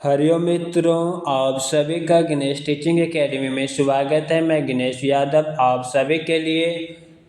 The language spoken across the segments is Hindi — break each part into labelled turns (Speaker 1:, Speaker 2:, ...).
Speaker 1: हरिओम मित्रों, आप सभी का गणेश टीचिंग एकेडमी में स्वागत है। मैं गणेश यादव आप सभी के लिए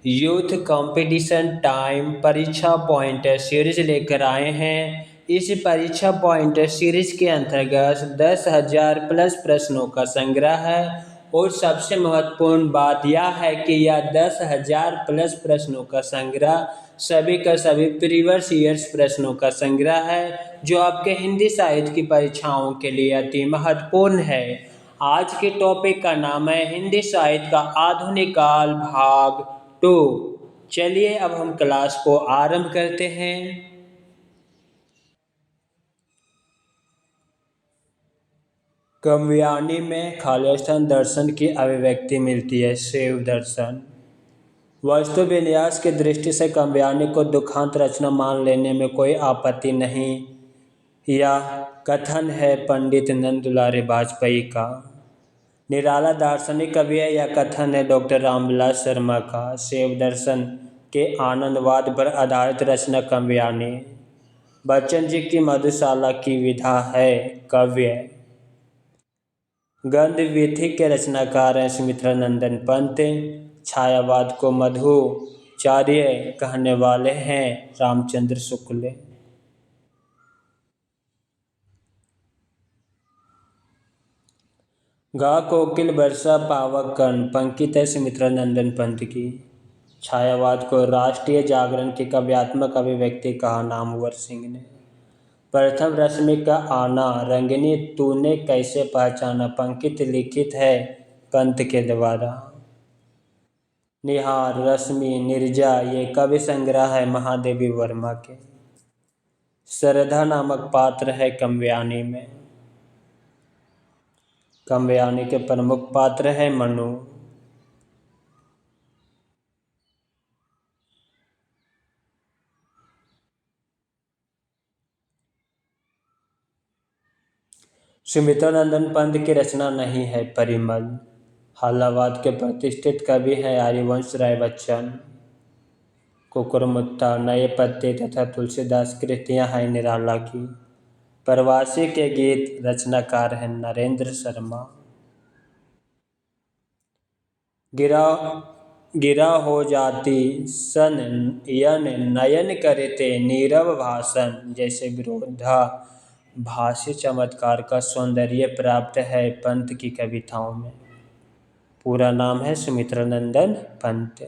Speaker 1: यूथ कंपटीशन टाइम परीक्षा पॉइंटर सीरीज लेकर आए हैं। इस परीक्षा पॉइंटर सीरीज के अंतर्गत 10,000 प्लस प्रश्नों का संग्रह है और सबसे महत्वपूर्ण बात यह है कि यह 10,000 प्लस प्रश्नों का संग्रह सभी का सभी प्रीवियस ईयर्स प्रश्नों का संग्रह है, जो आपके हिंदी साहित्य की परीक्षाओं के लिए अति महत्वपूर्ण है। आज के टॉपिक का नाम है हिंदी साहित्य का आधुनिक काल भाग 2। चलिए अब हम क्लास को आरंभ करते हैं। काव्यानी में खालिस्तान दर्शन की अभिव्यक्ति मिलती है। शिव दर्शन वस्तु विन्यास की दृष्टि से काव्यानी को दुखांत रचना मान लेने में कोई आपत्ति नहीं। यह कथन है पंडित नंदुलारे वाजपेयी का। निराला दार्शनिक कवि है। यह कथन है डॉक्टर रामविलास शर्मा का। शिव दर्शन के आनंदवाद पर आधारित रचना काव्यानी। बच्चन जी की मधुशाला की विधा है काव्य। गद्य विथि के रचनाकार हैं सुमित्रा नंदन पंत। छायावाद को मधुचार्य कहने वाले हैं रामचंद्र शुक्ल। गा कोकिल वर्षा पावक कर्ण पंकित है सुमित्रा नंदन पंत की। छायावाद को राष्ट्रीय जागरण की काव्यात्मक अभिव्यक्ति कहा नामवर सिंह ने। प्रथम रश्मि का आना रंगिनी तूने कैसे पहचाना पंकित लिखित है पंत के द्वारा। निहार रश्मि निर्जा ये कवि संग्रह है महादेवी वर्मा के। श्रद्धा नामक पात्र है काव्यानी में। काव्यानी के प्रमुख पात्र है मनु। सुमित्रा नंदन पंत की रचना नहीं है परिमल। हालावाद के प्रतिष्ठित कवि हैं हरिवंश राय बच्चन। कुकुरमुत्ता नए पत्ते तथा तुलसीदास कृतियां हैं निराला की। प्रवासी के गीत रचनाकार हैं नरेंद्र शर्मा। गिरा गिरा हो जाती सन यन नयन करते नीरव भाषण जैसे विरोधा भाष्य चमत्कार का सौंदर्य प्राप्त है पंत की कविताओं में। पूरा नाम है सुमित्रा नंदन पंत।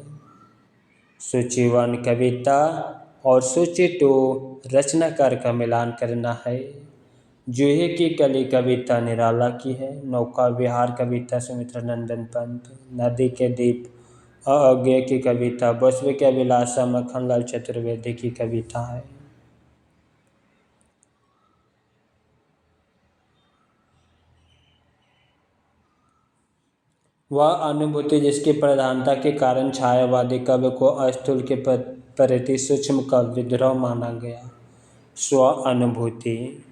Speaker 1: सूची 1 कविता और सूची 2 रचनाकार का मिलान करना है। जूही की कली कविता निराला की है। नौका विहार कविता सुमित्रा नंदन पंत। नदी के दीप अज्ञे की कविता बसवे के अभिलाषा मक्खनलाल चतुर्वेदी की कविता है। वह अनुभूति जिसकी प्रधानता के कारण छायावादी काव्य को अस्थूल के प्रति सूक्ष्म का विद्रोह माना गया। स्व अनुभूति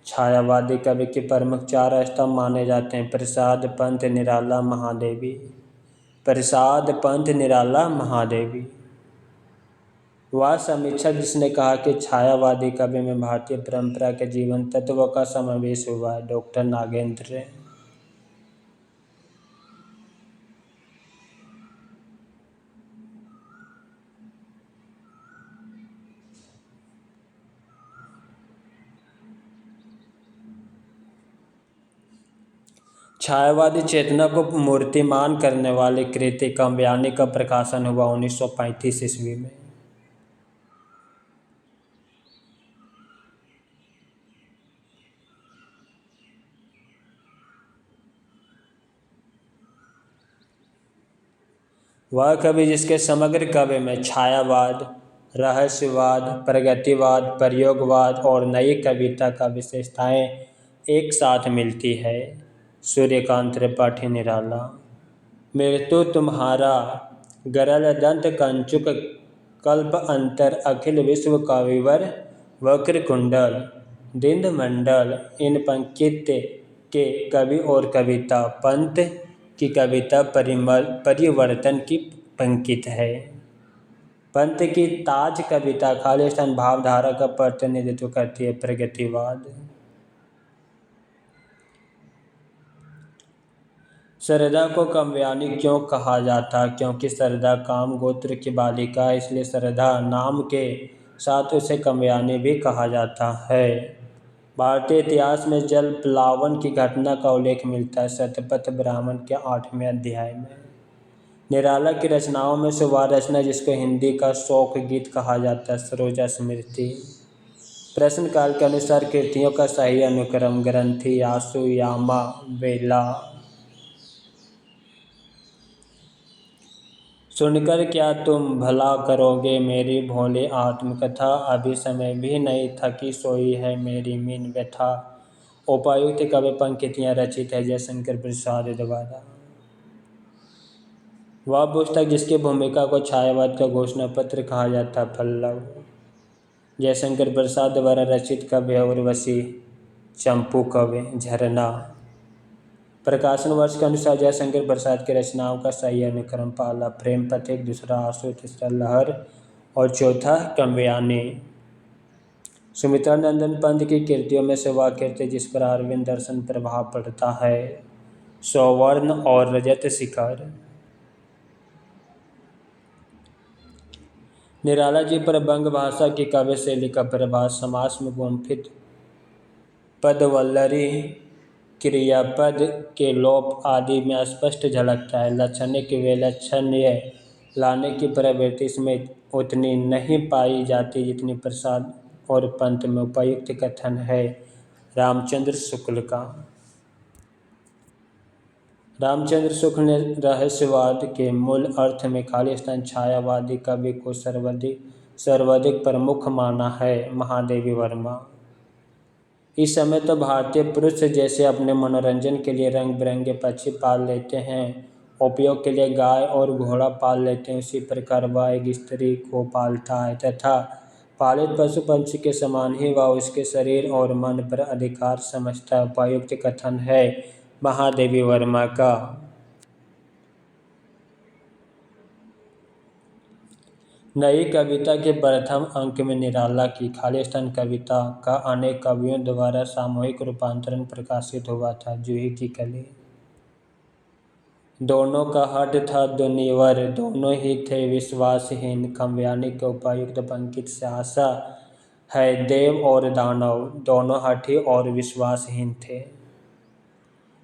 Speaker 1: छायावादी कवि के प्रमुख 4 स्तंभ माने जाते हैं। प्रसाद पंत निराला महादेवी। प्रसाद पंत निराला महादेवी। वह समीक्षक जिसने कहा कि छायावादी काव्य में भारतीय परंपरा के जीवन तत्वों का समावेश हुआ है डॉक्टर नागेंद्र। छायावादी चेतना को मूर्तिमान करने वाली कृति काव्यानी का प्रकाशन हुआ 1935 ईस्वी में। वह कवि जिसके समग्र काव्य में छायावाद, रहस्यवाद, प्रगतिवाद, प्रयोगवाद और नई कविता का विशेषताएं एक साथ मिलती है। सूर्यकांत त्रिपाठी निराला। मृत्यु तुम्हारा गरल दंत कंचुक कल्प अंतर अखिल विश्व कविवर वक्र कुंडल दिंद मंडल इन पंकित के कवि और कविता पंत की कविता परिवर्तन की पंकित है। पंत की ताज कविता खालिस्तान भावधारा का प्रतिनिधित्व करती है। प्रगतिवाद सरदा को काम्यानी क्यों कहा जाता? क्योंकि सरदा काम गोत्र की बालिका है, इसलिए सरदा नाम के साथ उसे काम्यानी भी कहा जाता है। भारतीय इतिहास में जल प्लावन की घटना का उल्लेख मिलता है शतपथ ब्राह्मण के 8वें अध्याय में। निराला की रचनाओं में से वह रचना जिसको हिंदी का शोक गीत कहा जाता है, सरोजा स्मृति। प्रश्न काल के अनुसार कृतियों का सही अनुक्रम ग्रंथि, आसु, यामा, बेला। सुनकर क्या तुम भला करोगे मेरी भोली आत्मकथा, अभी समय भी नहीं थकी सोई है मेरी मीन व्यथा। उपायुक्त काव्य पंक्तियाँ रचित है जयशंकर प्रसाद द्वारा। वह पुस्तक जिसकी भूमिका को छायावाद का घोषणा पत्र कहा जाता है, पल्लव। जयशंकर प्रसाद द्वारा रचित काव्य है उर्वशी, चंपू काव्य, झरना। प्रकाशन वर्ष के अनुसार जयशंकर प्रसाद की रचनाओं का सही अनुक्रम पहला प्रेम पथिक, दूसरा आंसू, तीसरा लहर और चौथा काम्यानी। सुमित्रा नंदन पंत की कृतियों में से वह कृति जिस पर अरविंद दर्शन प्रभाव पड़ता है, सौवर्ण और रजत शिखर। निराला जी पर बंग भाषा की काव्य शैली का प्रभाव समास में गुम्फित पदवल्लरी, क्रियापद के लोप आदि में स्पष्ट झलकता है। लक्षणिक वैलक्षण्य लाने की प्रवृत्ति इसमें उतनी नहीं पाई जाती जितनी प्रसाद और पंत में। उपयुक्त कथन है रामचंद्र शुक्ल का। रामचंद्र शुक्ल ने रहस्यवाद के मूल अर्थ में खालिस्तान छायावादी कवि को सर्वाधिक प्रमुख माना है। महादेवी वर्मा। इस समय तो भारतीय पुरुष जैसे अपने मनोरंजन के लिए रंग बिरंगे पक्षी पाल लेते हैं, उपयोग के लिए गाय और घोड़ा पाल लेते हैं, उसी प्रकार वह एक स्त्री को पालता है तथा पालित पशु पंछी के समान ही वह उसके शरीर और मन पर अधिकार समझता है। उपयुक्त कथन है महादेवी वर्मा का। नई कविता के प्रथम अंक में निराला की खालिस्तान कविता का अनेक कवियों द्वारा सामूहिक रूपांतरण प्रकाशित हुआ था। जूही की कली। दोनों का हठ था दुनिवर, दोनों ही थे विश्वासहीन। काम्यानी के उपयुक्त पंक्ति से आशा है देव और दानव दोनों हठी और विश्वासहीन थे।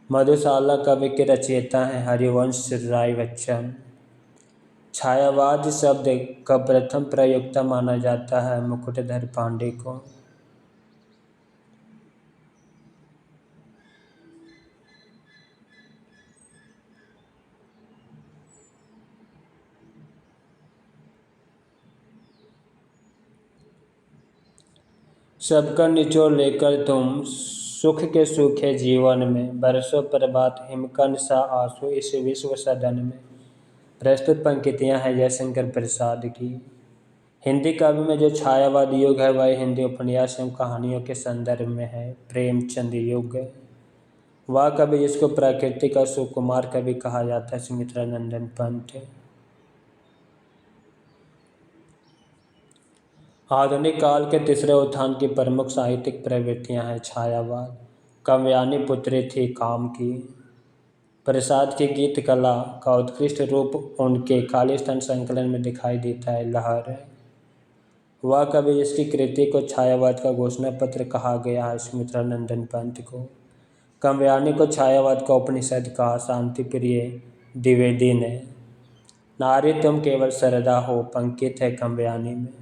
Speaker 1: मधुशाला कवि के रचयिता हैं हरिवंश राय बच्चन। छायावाद शब्द का प्रथम प्रयोक्ता माना जाता है मुकुटधर पांडे को। सबका निचोड़ लेकर तुम सुख के सूखे जीवन में, बरसों प्रभात हिमकन सा आंसू इस विश्व सदन में। प्रस्तुत पंक्तियां हैं जयशंकर प्रसाद की। हिंदी काव्य में जो छायावाद युग है वह हिंदी उपन्यास एवं कहानियों के संदर्भ में है। प्रेमचंद युग। वह कवि जिसको प्रकृति का सुकुमार कवि कहा जाता है, सुमित्रा नंदन पंत। आधुनिक काल के तीसरे उत्थान की प्रमुख साहित्यिक प्रवृत्तियां हैं छायावाद। काम्यानी पुत्री थी काम की। प्रसाद की गीत कला का उत्कृष्ट रूप उनके खालिस्तान संकलन में दिखाई देता है, लहर। वह कवि जिसकी कृति को छायावाद का घोषणा पत्र कहा गया है, सुमित्रा नंदन पंत को। काम्यानी को छायावाद का उपनिषद कहा, शांति प्रिय द्विवेदी ने। नारी तुम केवल सरदा हो पंकित है काम्यानी में।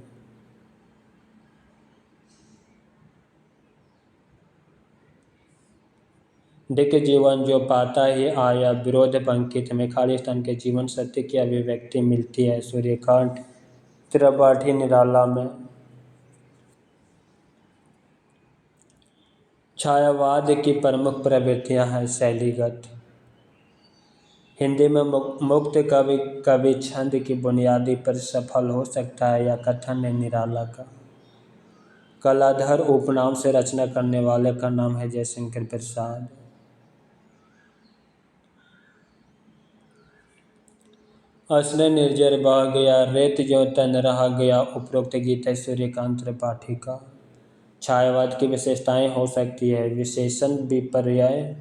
Speaker 1: दिक जीवन जो पाता ही आया विरोध पंकित में खालिस्तान के जीवन सत्य की अभिव्यक्ति मिलती है। सूर्यकांत त्रिपाठी निराला में। छायावाद की प्रमुख प्रवृत्तियां हैं शैलीगत। हिंदी में मुक्त कवि छंद की बुनियादी पर सफल हो सकता है या कथन है निराला का। कलाधर उपनाम से रचना करने वाले का नाम है जयशंकर प्रसाद। असने निर्जर बह गया रेत जो तन रह गया, उपरोक्त गीत है सूर्यकांत त्रिपाठी का। छायावाद की विशेषताएं हो सकती है विशेषण विपर्यय,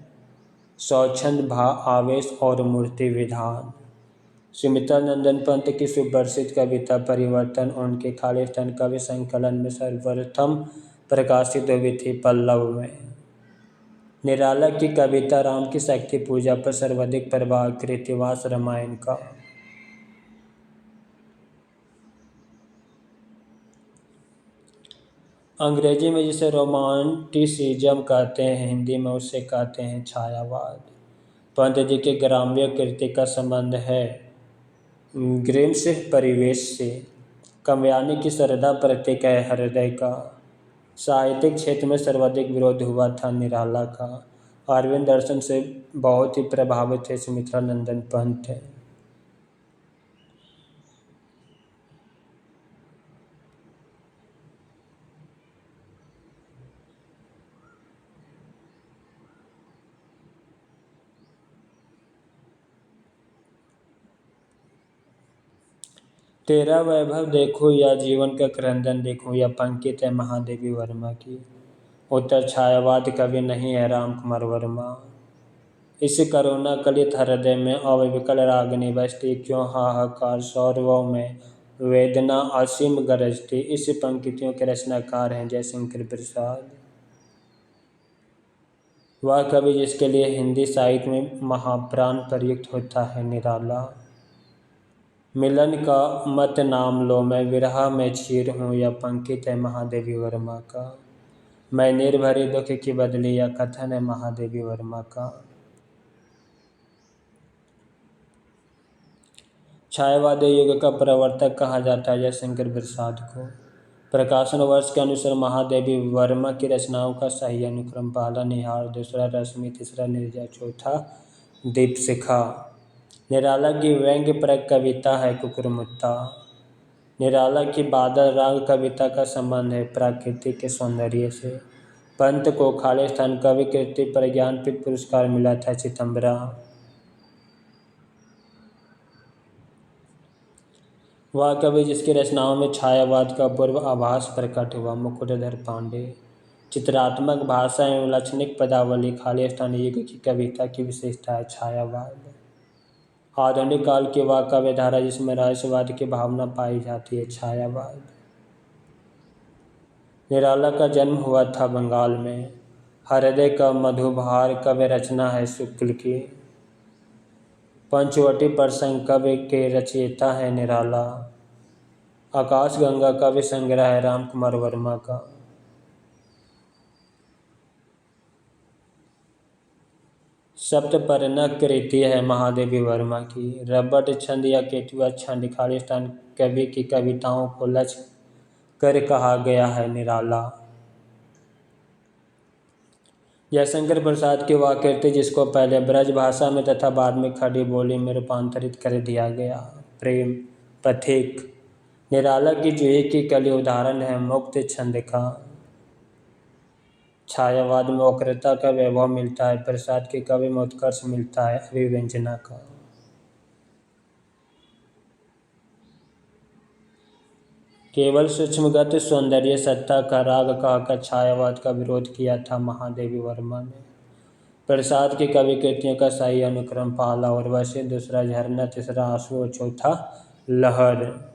Speaker 1: स्वच्छंद भाव आवेश और मूर्ति विधान। सुमित्रा नंदन पंत की सुप्रसिद्ध कविता परिवर्तन उनके खालिस्तान कवि संकलन में सर्वप्रथम प्रकाशित हुई थी पल्लव में। निराला की कविता राम की शक्ति पूजा पर सर्वाधिक प्रभाव कृतिवास रामायण का। अंग्रेजी में जिसे रोमांटिसिज्म कहते हैं, हिंदी में उसे कहते हैं छायावाद। पंत जी के ग्राम्य कृति का संबंध है ग्रीन्स परिवेश से। काव्यानि की श्रद्धा प्रतीक है हृदय का। साहित्यिक क्षेत्र में सर्वाधिक विरोध हुआ था निराला का। अरविंद दर्शन से बहुत ही प्रभावित थे सुमित्रा नंदन पंत। तेरा वैभव देखो या जीवन का क्रंदन देखो, या पंकित है महादेवी वर्मा की। उत्तर छायावाद कवि नहीं है राम कुमार वर्मा। इस करुणा कलित हृदय में अविकल रागनी बजती, क्यों हाहाकार सौरवों में वेदना असीम गरजती। इस पंक्तियों के रचनाकार हैं जयशंकर प्रसाद। वह कवि जिसके लिए हिंदी साहित्य में महाप्राण प्रयुक्त होता है निराला। मिलन का मत नाम लो, मैं विरह में चीर हूँ, या पंकित है महादेवी वर्मा का। मैं निर्भरी दुख की बदली, या कथन है महादेवी वर्मा का। छायावादी युग का प्रवर्तक कहा जाता है जयशंकर प्रसाद को। प्रकाशन वर्ष के अनुसार महादेवी वर्मा की रचनाओं का सही अनुक्रम पहला निहार, दूसरा रश्मि, तीसरा निर्जर, चौथा दीपशिखा। निराला की व्यंग्यप्रक कविता है कुकुरमुत्ता। निराला की बादल राग कविता का संबंध है प्रकृति के सौंदर्य से। पंत को खालिस्तान कवि कृति पर ज्ञानपीठ पुरस्कार मिला था चितंबरा। वह कवि जिसकी रचनाओं में छायावाद का पूर्व आभास प्रकट हुआ मुकुटधर पांडे। चित्रात्मक भाषा एवं लाक्षणिक पदावली खालिस्तानी युग की कविता की विशेषता है छायावाद। आधुनिक काल की वह काव्यधारा जिसमें रहस्यवाद की भावना पाई जाती है छायावाद। निराला का जन्म हुआ था बंगाल में। हृदय का मधुभार काव्य रचना है शुक्ल की। पंचवटी प्रसंग काव्य के रचयिता है निराला। आकाशगंगा काव्य संग्रह है राम कुमार वर्मा का। सप्तपर्णा कृति है महादेवी वर्मा की। रबट छंद या केतुआ छंद खालिस्तान कवि की कविताओं को लक्ष्य कर कहा गया है निराला। जयशंकर प्रसाद की वह कृति जिसको पहले ब्रज भाषा में तथा बाद में खड़ी बोली में रूपांतरित कर दिया गया, प्रेम पथिक। निराला की जूही की कली उदाहरण है मुक्त छंद का। छायावाद में वक्रता का वैभव मिलता है, प्रसाद के कवि में उत्कर्ष मिलता है अभिव्यंजना का। केवल सूक्ष्मगत सौंदर्य सत्ता का राग कहकर छायावाद का विरोध किया था महादेवी वर्मा ने। प्रसाद की कवि कृतियों का सही अनुक्रम पहला उर्वशी, दूसरा झरना, तीसरा आंसू और चौथा लहर।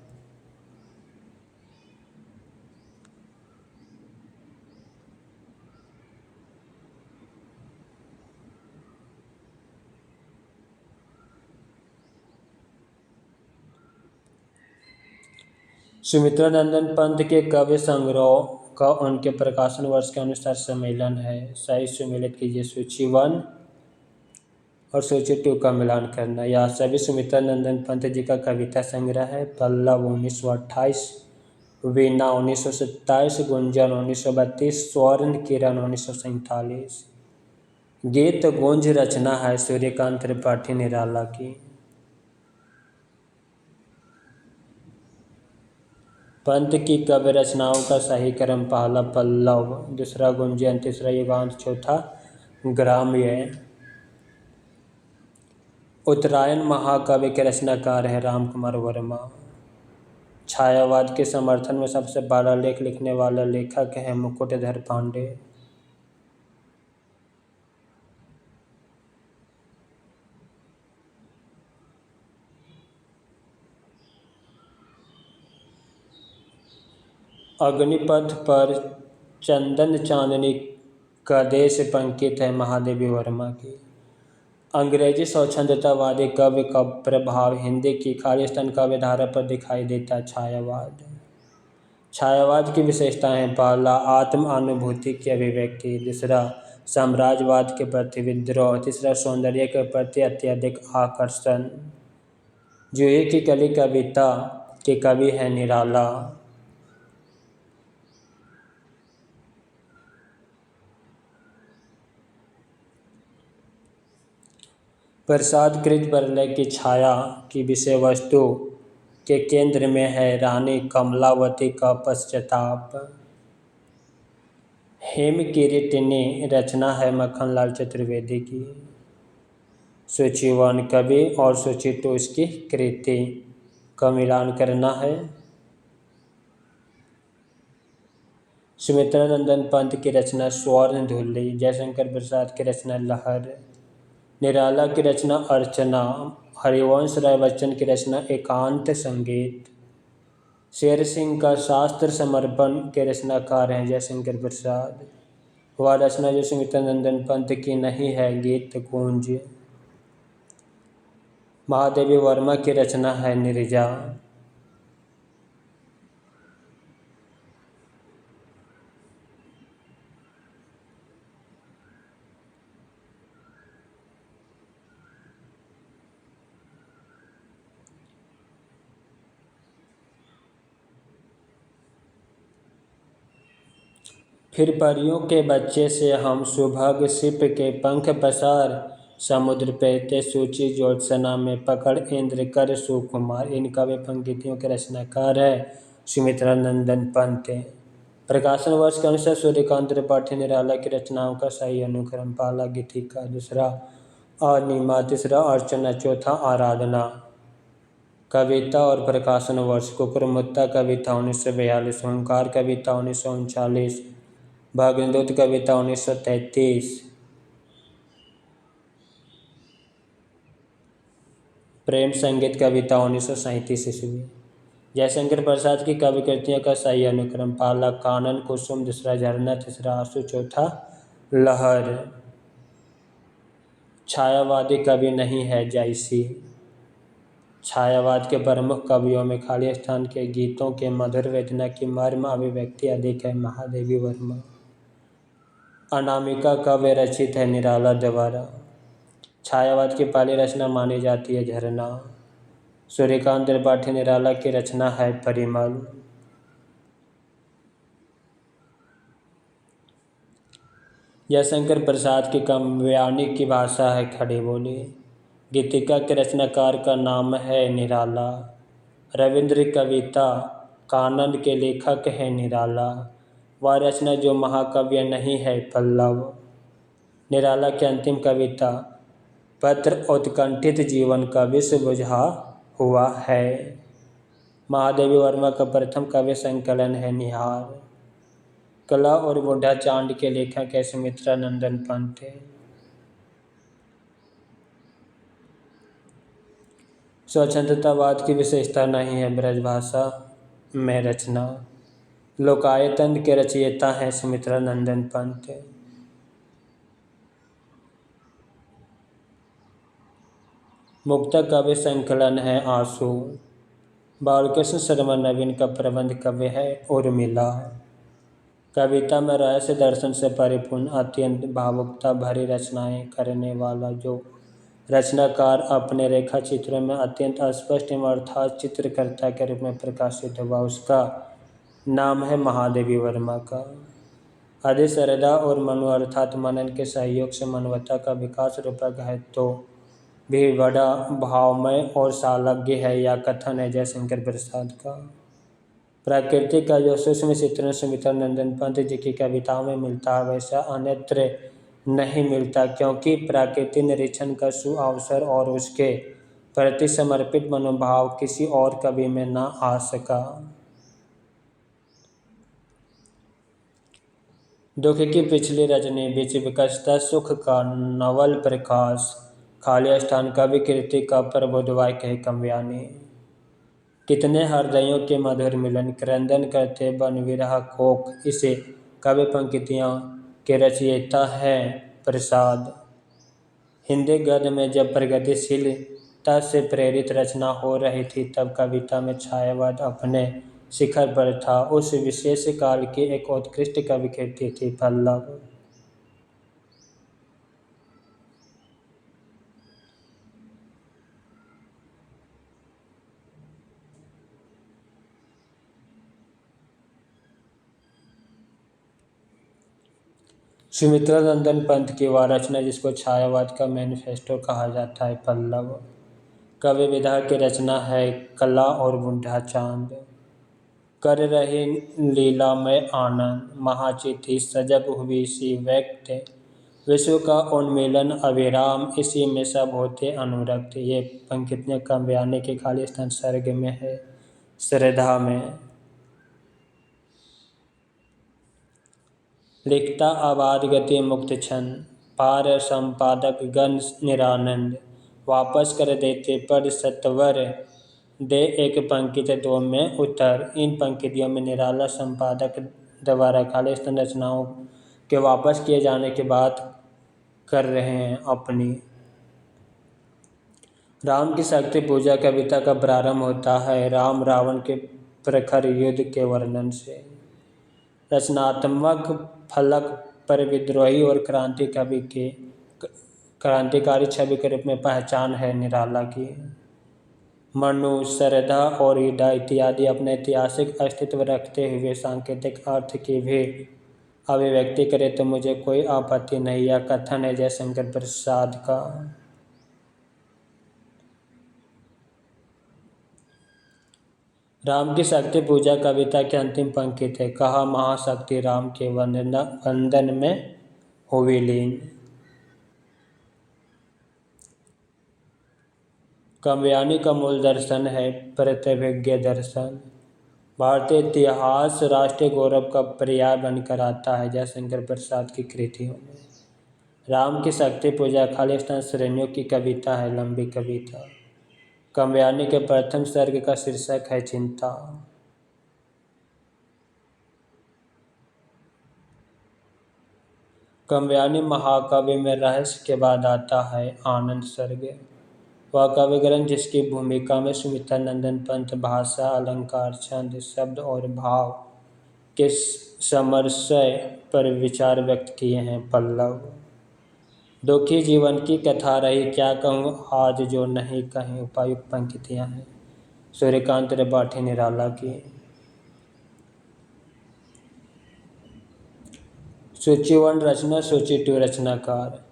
Speaker 1: सुमित्रा नंदन पंत के काव्य संग्रह का उनके प्रकाशन वर्ष के अनुसार सम्मेलन है। सही सुमेलित कीजिए सूची 1 और सूची 2 का मिलान करना। यह सभी सुमित्रा नंदन पंत जी का कविता संग्रह है। पल्लव 1928, वीणा 1927, गुंजन 1932, स्वर्ण किरण 1947। गीत गुंज रचना है सूर्यकांत त्रिपाठी निराला की। पंत की काव्य रचनाओं का सही क्रम पहला पल्लव, दूसरा गुंजन, तीसरा युगांत, चौथा ग्राम्य। उत्तरायण महाकाव्य के रचनाकार हैं राम कुमार वर्मा। छायावाद के समर्थन में सबसे बड़ा लेख लिखने वाला लेखक है मुकुटधर पांडे। अग्निपथ पर चंदन चांदनी का देश पंकित है महादेवी वर्मा की। अंग्रेजी स्वच्छंदतावादी काव्य का प्रभाव हिंदी की खालिस्तान काव्य धारा पर दिखाई देता है। छायावाद की विशेषताएं: पहला, आत्म अनुभूति की अभिव्यक्ति। दूसरा, साम्राज्यवाद के प्रति विद्रोह। तीसरा, सौंदर्य के प्रति अत्यधिक आकर्षण। जूही की कली कविता के कवि है निराला। प्रसादकृत प्रलय की छाया की विषय वस्तु के केंद्र में है रानी कमलावती का पश्चाताप। हेमकिरीटिनी रचना है मक्खनलाल चतुर्वेदी की। सूची 1 कवि और सूची 2 इसकी कृति का मिलान करना है। सुमित्रा नंदन पंत की रचना स्वर्ण धुल्ली। जयशंकर प्रसाद की रचना लहर। निराला की रचना अर्चना। हरिवंश राय बच्चन की रचना एकांत संगीत। शेर सिंह का शास्त्र समर्पण के रचनाकार हैं जयशंकर प्रसाद। वह रचना जो सुमित्रा नंदन पंत की नहीं है गीत कुंज। महादेवी वर्मा की रचना है नीरजा। फिर परियों के बच्चे से हम सुभग सिप के पंख पसार समुद्र पे ते सूची ज्योत्सना में पकड़ इंद्र कर सुकुमार। इन काव्य पंक्तियों के रचनाकार है सुमित्रा नंदन पंत। प्रकाशन वर्ष के अनुसार सूर्यकांत त्रिपाठी निराला की रचनाओं का सही अनुक्रम: पहला गीतिका, दूसरा अनिमा, तीसरा अर्चना, चौथा आराधना। कविता और प्रकाशन वर्ष: कुकुरमुत्ता कविता 1942, ओंकार कविता 1939, भागवत कविता 1933, प्रेम संगीत कविता 1937 ईस्वी। जयशंकर प्रसाद की काव्य कृतियों का सही अनुक्रम: पहला कानन कुसुम, दूसरा झरना, तीसरा आंसू, चौथा लहर। छायावादी कवि नहीं है जायसी। छायावाद के प्रमुख कवियों में खालिस्तान के गीतों के मधुर वेदना की मर्म अभिव्यक्ति अधिक है महादेवी वर्मा। अनामिका काव्य रचित है निराला द्वारा। छायावाद की पहली रचना मानी जाती है झरना। सूर्यकांत त्रिपाठी निराला की रचना है परिमल। जयशंकर प्रसाद की काव्यानी की भाषा है खड़ी बोली। गीतिका के रचनाकार का नाम है निराला। रविंद्र कविता कानन के लेखक है निराला। वह रचना जो महाकाव्य नहीं है पल्लव। निराला की अंतिम कविता पत्र उत्कंठित जीवन का विष बुझा हुआ है। महादेवी वर्मा का प्रथम काव्य संकलन है निहार। कला और बुढ़ा चांद के लेखक है सुमित्रा नंदन पंत। स्वच्छंदतावाद की विशेषता नहीं है ब्रजभाषा में रचना। लोकायतन के रचयिता हैं सुमित्रा नंदन पंत। मुक्ता काव्य संकलन है आंसू। बालकृष्ण शर्मा नवीन का प्रबंध काव्य है उर्मिला। कविता में रहस्य दर्शन से परिपूर्ण अत्यंत भावुकता भरी रचनाएं करने वाला जो रचनाकार अपने रेखा चित्रों में अत्यंत अस्पष्ट एवं अर्थात चित्रकर्ता के रूप में प्रकाशित हुआ उसका नाम है महादेवी वर्मा का। अधिक श्रद्धा और मनु अर्थात मनन के सहयोग से मानवता का विकास रूपक है तो भी बड़ा भावमय और सालज्ञ है या कथन है जयशंकर प्रसाद का। प्रकृति का जो सूक्ष्म चित्रण सुमित्रा नंदन पंत जी की कविताओं में मिलता है वैसा अन्यत्र नहीं मिलता क्योंकि प्रकृति निरीक्षण का सुअवसर और उसके प्रति समर्पित मनोभाव किसी और कवि में न आ सका। दुख की पिछली रजनी बीच विकसता सुख का नवल प्रकाश। खालिस्तान कवि कृति का प्रबोधवाक्य है काव्यानी। कितने हृदयों के मधुर मिलन, क्रंदन करते बन विरह कोक। इसे कवि पंक्तियों के रचयिता है प्रसाद। हिंदी गद्य में जब प्रगतिशीलता से प्रेरित रचना हो रही थी, तब कविता में छायावाद अपने शिखर पर था। उस विशेष काल की एक उत्कृष्ट कवि कृति थी पल्लव। सुमित्रा नंदन पंत की वह रचना जिसको छायावाद का मैनिफेस्टो कहा जाता है, पल्लव। कवि विधा की रचना है कला और बूढ़ा चांद। कर रही लीला में आनंद, महाचिति सजग हुई सी व्यक्त। विश्व का उन्मीलन अविराम, इसी में सब होते अनुरक्त। ये पंक्तियाँ काव्यानी के खाली स्थान सर्ग में है, श्रद्धा में। लिखता आबाद गति मुक्त छंद, पार संपादक गण निरानंद। वापस कर देते पर सत्वर, दे एक पंक्ति दो में उत्तर। इन पंक्तियों में निराला संपादक द्वारा खाली स्थान रचनाओं के वापस किए जाने की बात कर रहे हैं अपनी। राम की शक्ति पूजा कविता का प्रारंभ होता है राम रावण के प्रखर युद्ध के वर्णन से। रचनात्मक फलक पर विद्रोही और क्रांतिकारी छवि के रूप में पहचान है निराला की। मनु, श्रद्धा और ईडा इत्यादि अपने ऐतिहासिक अस्तित्व रखते हुए सांकेतिक अर्थ की भी अभिव्यक्ति करे तो मुझे कोई आपत्ति नहीं। यह कथन है जयशंकर प्रसाद का। राम की शक्ति पूजा कविता की अंतिम पंक्ति थे, कहा महाशक्ति राम के वंदन में हुई लीन। काव्यानी का मूल दर्शन है प्रतिभिज्ञ दर्शन। भारतीय इतिहास राष्ट्रीय गौरव का पर्याय बनकर आता है जयशंकर प्रसाद की कृतियों में। राम की शक्ति पूजा खाली स्थान श्रेणियों की कविता है, लंबी कविता। काव्यानी के प्रथम सर्ग का शीर्षक है चिंता। काव्यानी महाकाव्य में रहस्य के बाद आता है आनंद सर्ग। वह काव्य ग्रंथ जिसकी भूमिका में सुमित्रा नंदन पंत भाषा, अलंकार, छंद, शब्द और भाव के समरसय पर विचार व्यक्त किए हैं, पल्लव। दुखी जीवन की कथा रही, क्या कहूँ आज जो नहीं कहीं। उपायुक्त पंक्तियाँ हैं सूर्यकांत त्रिपाठी निराला की। सूचीवन रचना सूची 2 रचनाकार।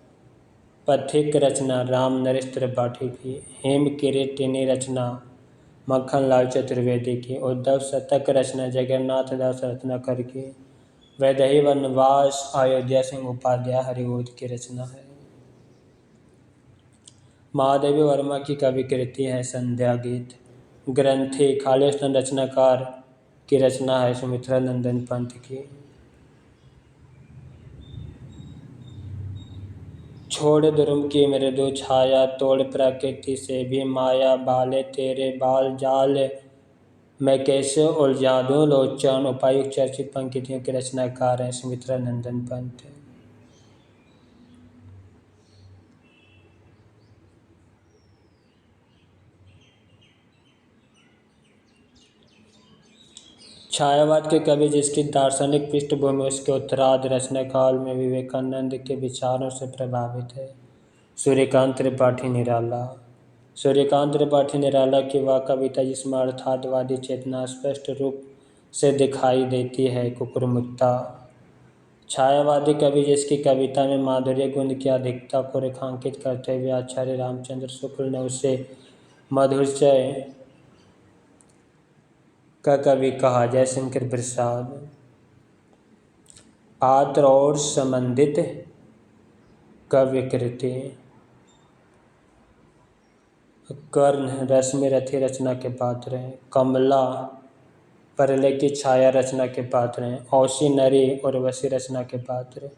Speaker 1: पथिक रचना राम नरेश त्रिपाठी की। हेम किरीटिनी रचना मक्खन लाल चतुर्वेदी की। उद्धव शतक रचना जगन्नाथ दास रत्नाकर की। वैदेही वनवास अयोध्या सिंह उपाध्याय हरिबोध की रचना है। महादेवी वर्मा की कवि कृति है संध्या गीत। ग्रंथी खाली स्थान रचनाकार की रचना है सुमित्रा नंदन पंत की। छोड़ दुर्म की मृदु छाया, तोड़ प्रकृति से भी माया। बाले तेरे बाल जाल, मैं कैसे उलझा दूं लोचन। उपायुक्त चर्चित पंक्तियों के रचनाकार हैं सुमित्रा नंदन पंत। छायावाद के कवि जिसकी दार्शनिक पृष्ठभूमि उसके उत्तरार्ध रचना काल में विवेकानंद के विचारों से प्रभावित है, सूर्यकांत त्रिपाठी निराला। सूर्यकांत त्रिपाठी निराला की वह कविता जिसमें अर्थार्थवादी चेतना स्पष्ट रूप से दिखाई देती है, कुकुरमुत्ता। छायावादी कवि जिसकी कविता में माधुर्य गुण की अधिकता को रेखांकित करते हुए आचार्य रामचंद्र शुक्ल ने उसे मधुरचय का कवि कहा, जयशंकर प्रसाद। पात्र और संबंधित काव्य कृति। कर्ण रश्मि रथी रचना के पात्र हैं। कमला परले की छाया रचना के पात्र हैं। औसी नरी उर्वशी रचना के पात्र।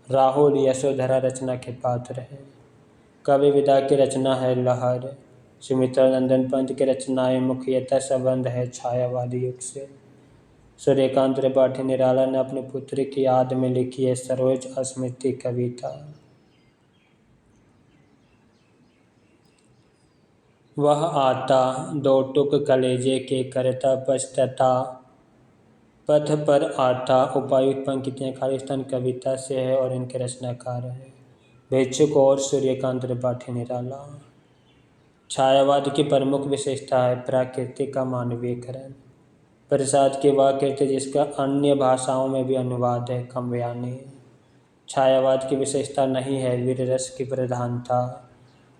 Speaker 1: राहुल यशोधरा रचना के पात्र हैं। कवि विदा की रचना है लहर। सुमित्रानंदन पंत की रचनाएं मुख्यतः संबंध है छायावादी युग से। सूर्यकांत त्रिपाठी निराला ने अपने पुत्र की याद में लिखी है सरोज स्मृति कविता। वह आता दो टुक कलेजे के करता पछता, पथ पर आता। उपायुक्त पंक्तियां खालिस्तान कविता से है और इनके रचनाकार हैं भिक्षुक और सूर्यकांत त्रिपाठी निराला। छायावाद की प्रमुख विशेषता है प्रकृति का मानवीयकरण। प्रसाद की वह कृति जिसका अन्य भाषाओं में भी अनुवाद है काव्यानी। छायावाद की विशेषता नहीं है वीर रस की प्रधानता।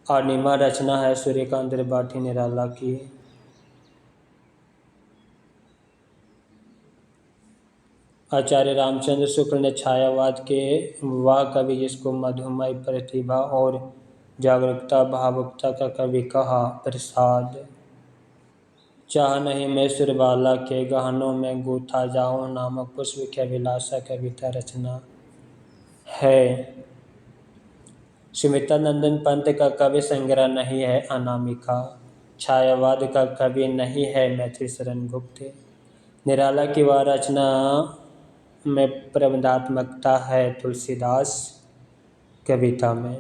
Speaker 1: अनिमा रचना है सूर्यकांत त्रिपाठी निराला की। आचार्य रामचंद्र शुक्ल ने छायावाद के वह कवि जिसको मधुमय प्रतिभा और जागरूकता भावुकता का कवि कहा प्रसाद। चाह नहीं मैं सुरबाला के गहनों में गूथा जाऊं नामक पुष्प की अभिलाषा कविता रचना है। सुमित्रानंदन पंत का कवि संग्रह नहीं है अनामिका। छायावाद का कवि नहीं है मैथिली शरण गुप्त। निराला की वह रचना में प्रबंधात्मकता है तुलसीदास कविता में।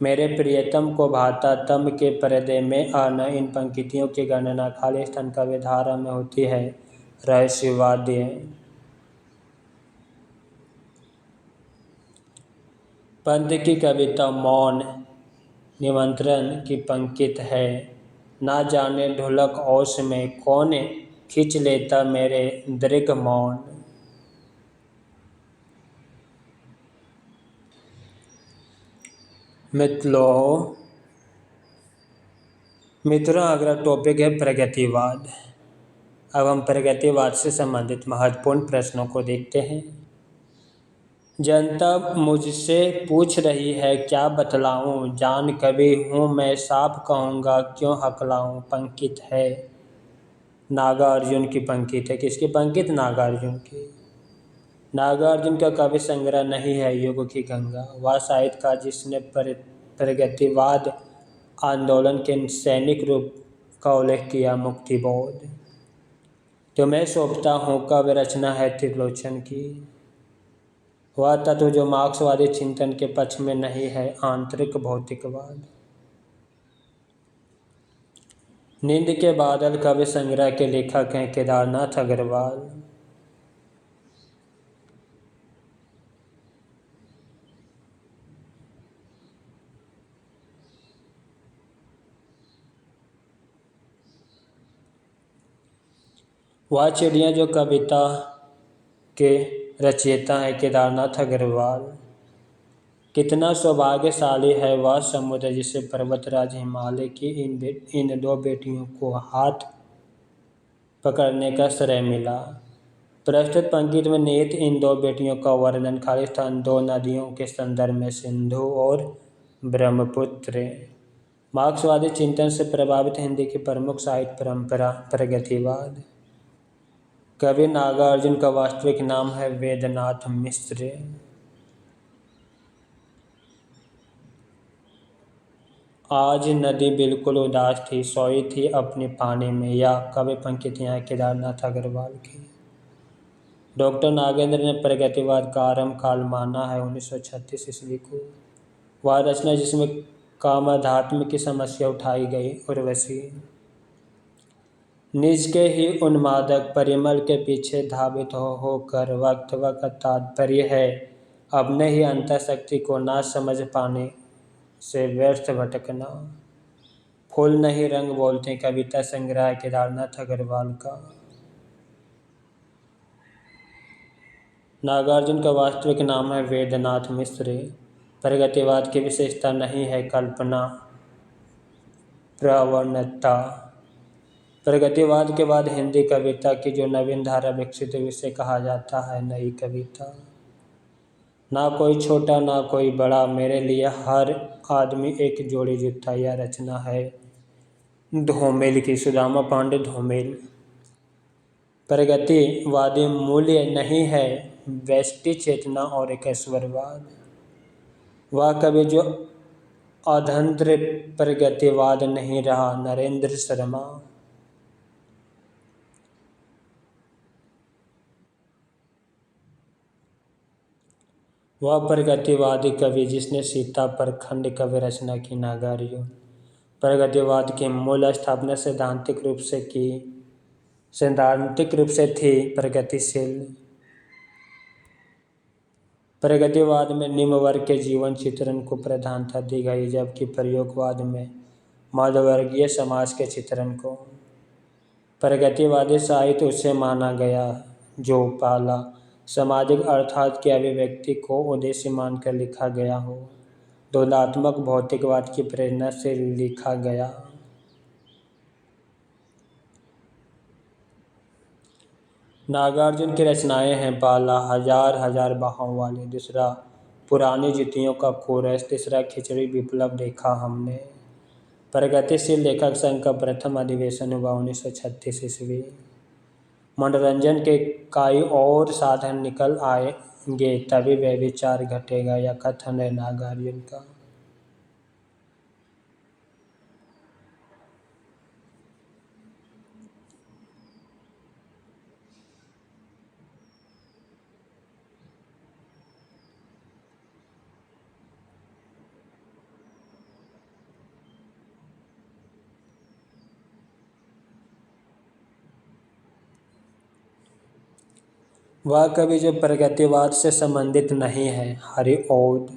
Speaker 1: मेरे प्रियतम को भाता तम के पर्दे में आना। इन पंक्तियों की गणना खालिस्तान काव्यधारा में होती है रहस्यवादी। पंत की कविता मौन निमंत्रण की पंक्ति है। ना जाने ढोलक ओस में कौन खींच लेता मेरे दीर्घ मौन। मित्रों अगला टॉपिक है प्रगतिवाद। अब हम प्रगतिवाद से संबंधित महत्वपूर्ण प्रश्नों को देखते हैं। जनता मुझसे पूछ रही है क्या बतलाऊं, जान कवि हूँ मैं साफ कहूँगा क्यों हकलाऊं। पंकित है नागार्जुन की पंकित है। किसकी पंकित? नागार्जुन की। नागार्जुन का कवि संग्रह नहीं है युग की गंगा। वह साहित्यकार जिसने प्रगतिवाद आंदोलन के सैनिक रूप का उल्लेख किया मुक्तिबोध। तो मैं सौंपता हूँ काव्य रचना है त्रिलोचन की। वह तत्व जो मार्क्सवादी चिंतन के पक्ष में नहीं है आंतरिक भौतिकवाद। नींद के बादल काव्य संग्रह के लेखक हैं केदारनाथ अग्रवाल। वह चिड़िया जो कविता के रचयिता है केदारनाथ अग्रवाल। कितना सौभाग्यशाली है वह समुद्र जिसे पर्वतराज हिमालय की इन दो बेटियों को हाथ पकड़ने का श्रेय मिला। प्रस्तुत पंक्ति में निहित इन दो बेटियों का वर्णन खालिस्तान दो नदियों के संदर्भ में सिंधु और ब्रह्मपुत्र। मार्क्सवादी चिंतन से प्रभावित हिंदी की प्रमुख साहित्य परंपरा प्रगतिवाद। कवि नागार्जुन का वास्तविक नाम है वेदनाथ मिश्र। आज नदी बिल्कुल उदास थी, सोई थी अपने पानी में। या कवि पंक्तियां केदारनाथ अग्रवाल की। डॉक्टर नागेंद्र ने प्रगतिवाद का आरंभ काल माना है 1936 ईस्वी को। वह रचना जिसमें कामाध्यात्म की समस्या उठाई गई उर्वशी। निज के ही उन्मादक परिमल के पीछे धावित होकर वक्तव्य का तात्पर्य है अपने ही अंतःशक्ति को ना समझ पाने से व्यर्थ भटकना। फूल नहीं रंग बोलते कविता संग्रह केदारनाथ अग्रवाल का। नागार्जुन का वास्तविक नाम है वेदनाथ मिश्र। प्रगतिवाद की विशेषता नहीं है कल्पना प्रवणता। प्रगतिवाद के बाद हिंदी कविता की जो नवीन धारा विकसित हुई उसे कहा जाता है नई कविता। ना कोई छोटा ना कोई बड़ा, मेरे लिए हर आदमी एक जोड़ी जूता। यह रचना है धूमिल की, सुदामा पांडे धूमिल। प्रगतिवादी मूल्य नहीं है व्यष्टि चेतना और एक ईश्वरवाद। वह कवि जो अधंध्र प्रगतिवाद नहीं रहा, नरेंद्र शर्मा। वह प्रगतिवादी कवि जिसने सीता पर खंड काव्य रचना की, नागार्जुन। प्रगतिवाद की मूल स्थापना सैद्धांतिक रूप से थी प्रगतिशील। प्रगतिवाद में निम्न वर्ग के जीवन चित्रण को प्रधानता दी गई, जबकि प्रयोगवाद में मध्यवर्गीय समाज के चित्रण को। प्रगतिवादी साहित्य उसे माना गया जो पहला सामाजिक अर्थात की अभिव्यक्ति को उद्देश्य मानकर लिखा गया हो, तुलनात्मक भौतिकवाद की प्रेरणा से लिखा गया। नागार्जुन की रचनाएं हैं, पहला हजार हजार बाहों वाले, दूसरा पुरानी जुतियों का कोरस, तीसरा खिचड़ी विप्लव देखा हमने। प्रगतिशील लेखक संघ का प्रथम अधिवेशन हुआ 1936 ईस्वी। मनोरंजन के कई और साधन निकल आएंगे तभी वह विचार घटेगा, यह कथन है नागार्जुन का। वह कवि जो प्रगतिवाद से संबंधित नहीं है, हरिऔध।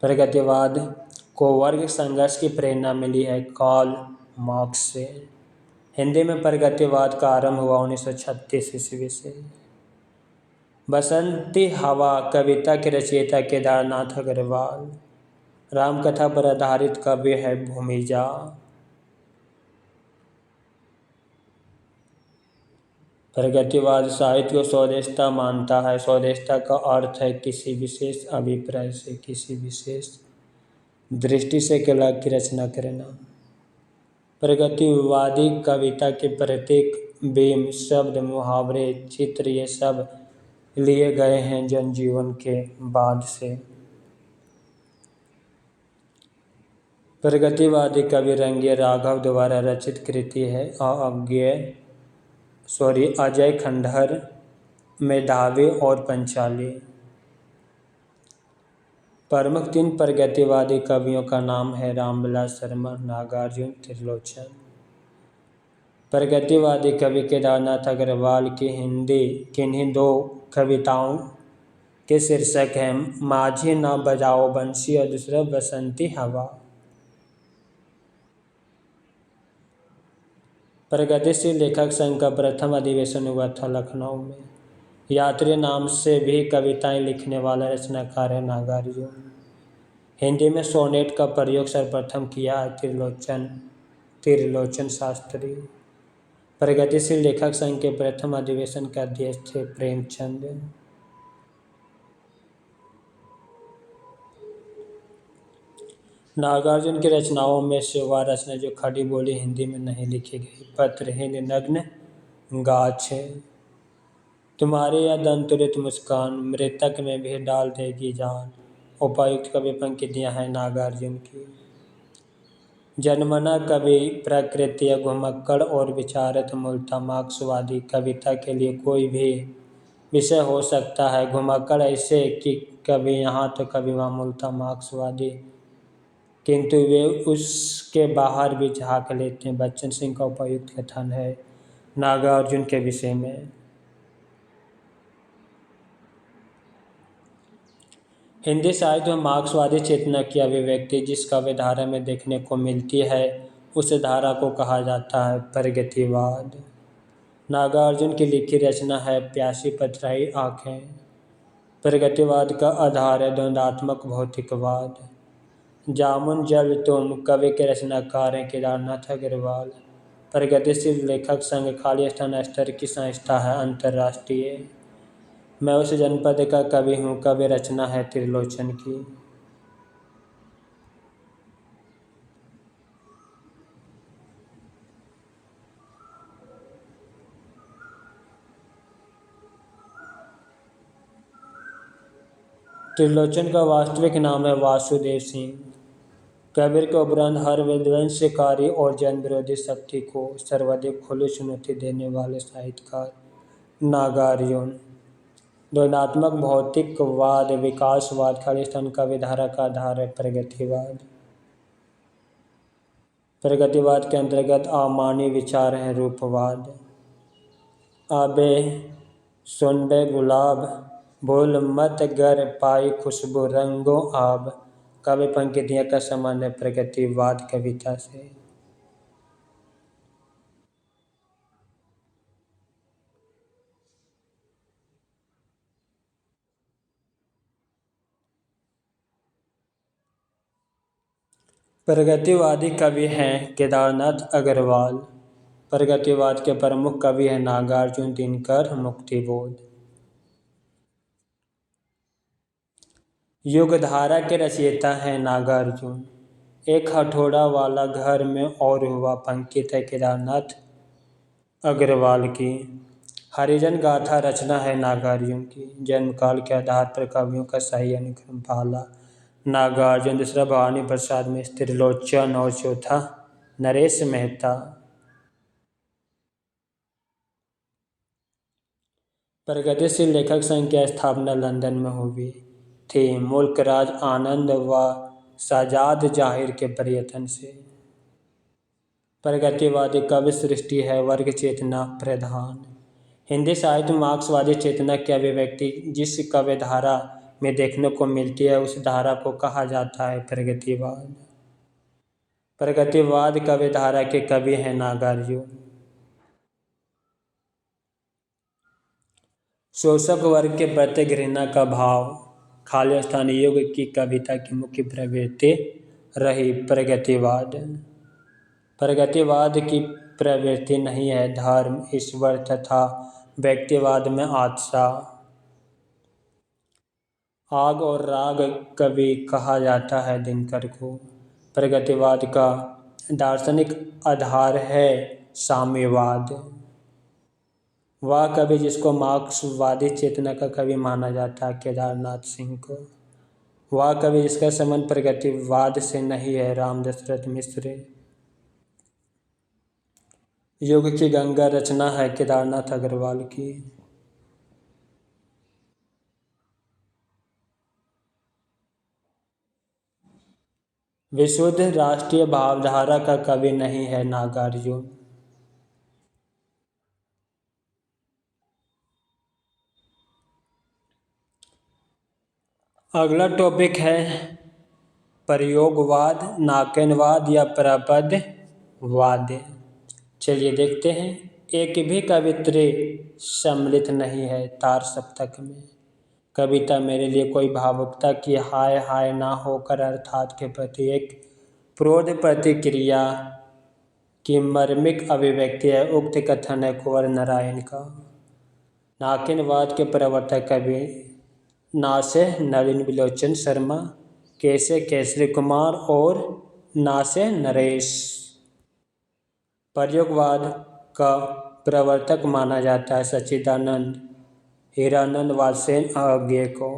Speaker 1: प्रगतिवाद को वर्ग संघर्ष की प्रेरणा मिली है कार्ल मार्क्स से। हिंदी में प्रगतिवाद का आरंभ हुआ 1936 ईस्वी से। बसंती हवा कविता के रचयिता केदारनाथ अग्रवाल। रामकथा पर आधारित काव्य है भूमिजा। प्रगतिवाद साहित्य को स्वदेशता मानता है। स्वदेशता का अर्थ है किसी विशेष अभिप्राय से, किसी विशेष दृष्टि से कला की रचना करना। प्रगतिवादी कविता के प्रत्येक बिंब, शब्द, मुहावरे, चित्र ये सब लिए गए हैं जनजीवन के बाद से। प्रगतिवादी कवि रंगीय राघव द्वारा रचित कृति है अजय खंडहर, मेधावी और पंचाली। प्रमुख 3 प्रगतिवादी कवियों का नाम है रामविलास शर्मा, नागार्जुन, त्रिलोचन। प्रगतिवादी कवि केदारनाथ अग्रवाल की हिंदी किन्हीं 2 कविताओं के शीर्षक हैं, माझी ना बजाओ बंसी और दूसरा बसंती हवा। प्रगतिशील लेखक संघ का प्रथम अधिवेशन हुआ था लखनऊ में। यात्री नाम से भी कविताएं लिखने वाला रचनाकार है नागार्जुन। हिंदी में सोनेट का प्रयोग सर्वप्रथम किया है त्रिलोचन शास्त्री। प्रगतिशील लेखक संघ के प्रथम अधिवेशन के अध्यक्ष थे प्रेमचंद। नागार्जुन की रचनाओं में से वह रचना जो खड़ी बोली हिंदी में नहीं लिखी गई, पत्रहीन नग्न गाछ, तुम्हारे या दंतुरित मुस्कान, मृतक में भी डाल देगी जान, उपायुक्त कवि पंक्तियां हैं नागार्जुन की। जन्मना कवि प्रकृति घुमक्कड़ और विचारत मूलतः मार्क्सवादी। कविता के लिए कोई भी विषय हो सकता है, घुमक्कड़ ऐसे कि कभी यहाँ तो कभी वहाँ, मूलतः मार्क्सवादी, किंतु वे उसके बाहर भी झांक लेते हैं। बच्चन सिंह का उपयुक्त कथन है नागार्जुन के विषय में। हिंदी साहित्य में मार्क्सवादी चेतना की अभिव्यक्ति जिस काव्य धारा में देखने को मिलती है, उस धारा को कहा जाता है प्रगतिवाद। नागार्जुन की लिखी रचना है प्यासी पथराई आँखें। प्रगतिवाद का आधार है द्वंद्वात्मक भौतिकवाद। जामुन जल तुम कवि के रचनाकार हैं केदारनाथ अग्रवाल। प्रगतिशील लेखक संघ खाली स्थान स्तर की संस्था है अंतर्राष्ट्रीय। मैं उस जनपद का कवि हूँ, कवि रचना है त्रिलोचन की। त्रिलोचन का वास्तविक नाम है वासुदेव सिंह। कबीर के उपरांत हर विध्वंसकारी और जन विरोधी शक्ति को सर्वाधिक खुली चुनौती देने वाले साहित्यकार नागार्जुन। द्वंदात्मक भौतिकवाद, विकासवाद, खालिस्तान का विधारा का आधार है प्रगतिवाद। प्रगतिवाद के अंतर्गत अमानवीय विचार हैं रूपवाद। आबे सुन बे गुलाब, भूल मत गर पाई खुशबू रंगो आब। काव्य पंक्तियों का संबंध है प्रगतिवाद कविता से। प्रगतिवादी कवि हैं केदारनाथ अग्रवाल। प्रगतिवाद के प्रमुख कवि हैं नागार्जुन, दिनकर, मुक्तिबोध। युगधारा के रचयिता हैं नागार्जुन। एक हथौड़ा वाला घर में और हुआ पंक्ति है केदारनाथ अग्रवाल की। हरिजन गाथा रचना है नागार्जुन की। जन्मकाल के आधार पर कवियों का सही अनुक्रम पहला नागार्जुन, दूसरा भवानी प्रसाद मिश्र, त्रिलोचन और चौथा नरेश मेहता। प्रगतिशील लेखक संघ की स्थापना लंदन में हुई थी मुल्कराज आनंद व साजाद जाहिर के प्रयत्न से। प्रगतिवादी काव्य सृष्टि है वर्ग चेतना प्रधान। हिंदी साहित्य में मार्क्सवादी चेतना की अभिव्यक्ति जिस काव्य धारा में देखने को मिलती है उस धारा को कहा जाता है प्रगतिवाद। प्रगतिवाद काव्य धारा के कवि हैं नागार्जुन। शोषक वर्ग के प्रति घृणा का भाव खालिस्तान युग की कविता की मुख्य प्रवृत्ति रही प्रगतिवाद। प्रगतिवाद की प्रवृत्ति नहीं है धर्म, ईश्वर तथा व्यक्तिवाद में आत्सा। आग और राग कवि कहा जाता है दिनकर को। प्रगतिवाद का दार्शनिक आधार है साम्यवाद। वह कवि जिसको मार्क्सवादी चेतना का कवि माना जाता है केदारनाथ सिंह को। वह कवि जिसका संबंध प्रगतिवाद से नहीं है राम दशरथ मिश्र। युग की गंगा रचना है केदारनाथ अग्रवाल की। विशुद्ध राष्ट्रीय भावधारा का कवि नहीं है नागार्जुन। अगला टॉपिक है प्रयोगवाद, नाकेनवाद या प्रपदवाद। चलिए देखते हैं। एक भी कवित्री सम्मिलित नहीं है तार सप्तक में। कविता मेरे लिए कोई भावुकता की हाय हाय ना होकर अर्थात के प्रति एक प्रोध प्रतिक्रिया की मर्मिक अभिव्यक्ति है। उक्त कथन है कुंवर नारायण का। नाकेनवाद के प्रवर्तक कवि नासे नलिन विलोचन शर्मा, कैसे केसरी कुमार और नासे नरेश। प्रयोगवाद का प्रवर्तक माना जाता है सच्चिदानंद हीरानंद वात्स्ययन अज्ञेय को।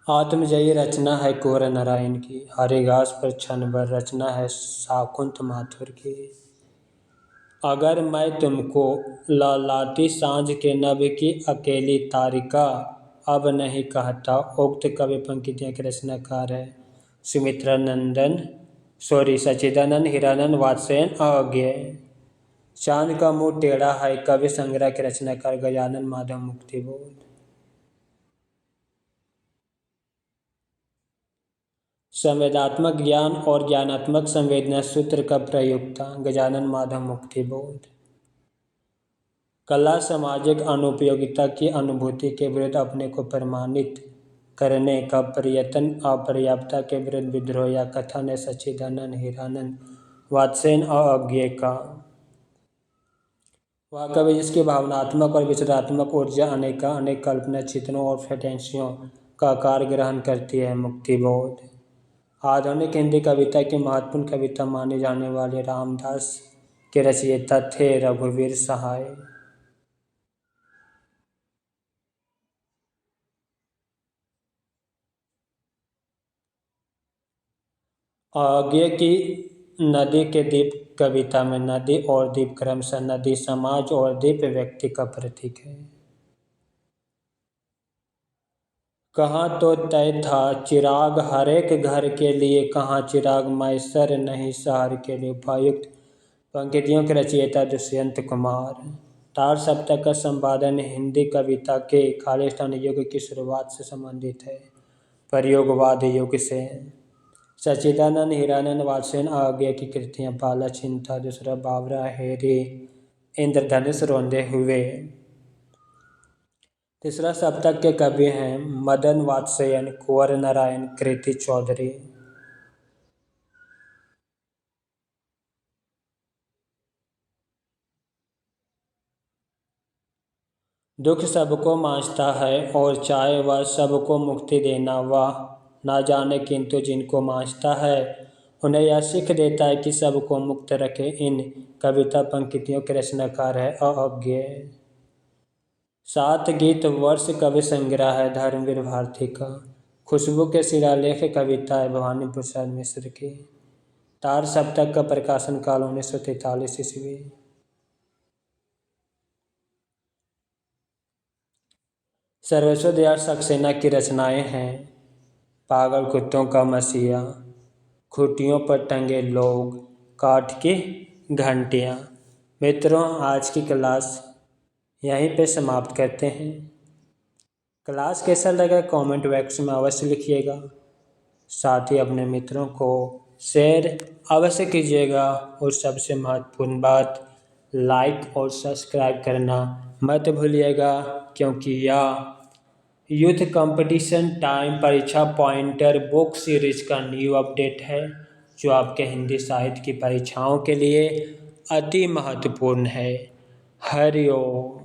Speaker 1: आत्मजयी रचना है कुंवर नारायण की। हरिघास पर क्षण भर रचना है शाकुंत माथुर की। अगर मैं तुमको ललाटी साँझ के नभ की अकेली तारिका अब नहीं कहता। उक्त कवि पंक्तियों के रचनाकार है सच्चिदानंद हीरानंद वात्स्ययन अज्ञेय। चांद का मुंह टेढ़ा है कवि संग्रह के रचनाकार गजानन माधव मुक्तिबोध। संवेदात्मक ज्ञान और ज्ञानात्मक संवेदना सूत्र का प्रयुक्ता गजानन माधव मुक्तिबोध। कला सामाजिक अनुपयोगिता की अनुभूति के विरुद्ध अपने को प्रमाणित करने का प्रयत्न, अपर्याप्तता के विरुद्ध विद्रोह या कथन है सच्चिदानंद हीरानंद वात्स्ययन अज्ञेय का। वह कवि जिसकी भावनात्मक और विचारात्मक ऊर्जा अनेक कल्पना चित्रों और फैंटेसियों का आकार ग्रहण करती है मुक्तिबोध। आधुनिक हिंदी कविता की महत्वपूर्ण कविता माने जाने वाले रामदास के रचयिता थे रघुवीर सहाय। आगे की नदी के द्वीप कविता में नदी और द्वीप क्रमशः नदी समाज और द्वीप व्यक्ति का प्रतीक है। कहाँ तो तय था चिराग हर एक घर के लिए, कहाँ चिराग मैसर नहीं शहर के लिए। उपर्युक्त पंक्तियों के रचयिता दुष्यंत कुमार। तार सप्तक का संपादन हिंदी कविता के खालिस्तान युग की शुरुआत से संबंधित है, प्रयोगवाद युग से। सच्चिदानंद हीरानंद वात्स्ययन आज्ञा की कृतियाँ पहला चिंता, दूसरा बावरा हेरी, इंद्रधनुष रोंदे हुए। तीसरा सप्तक के कवि हैं मदन वात्स्ययन, कुंवर नारायण, कृति चौधरी। दुख सबको मांझता है और चाहे वह सबको मुक्ति देना, वह ना जाने किंतु जिनको मांझता है उन्हें यह सीख देता है कि सबको मुक्त रखे। इन कविता पंक्तियों के रचनाकार है अज्ञेय। 7 गीत वर्ष कवि संग्रह है धर्मवीर भारती का। खुशबू के शिलालेख कविता है भवानी प्रसाद मिश्र की। तार सप्तक का प्रकाशन काल 1943 ईस्वी। सर्वेश्वर दयाल सक्सेना की रचनाएं हैं पागल कुत्तों का मसीहा, खूंटियों पर टंगे लोग, काठ की घंटियाँ। मित्रों, आज की क्लास यहीं पे समाप्त करते हैं। क्लास कैसा लगा कमेंट बॉक्स में अवश्य लिखिएगा। साथ ही अपने मित्रों को शेयर अवश्य कीजिएगा और सबसे महत्वपूर्ण बात, लाइक और सब्सक्राइब करना मत भूलिएगा, क्योंकि यह यूथ कंपटीशन टाइम परीक्षा पॉइंटर बुक सीरीज का न्यू अपडेट है, जो आपके हिंदी साहित्य की परीक्षाओं के लिए अति महत्वपूर्ण है। हरि ओम।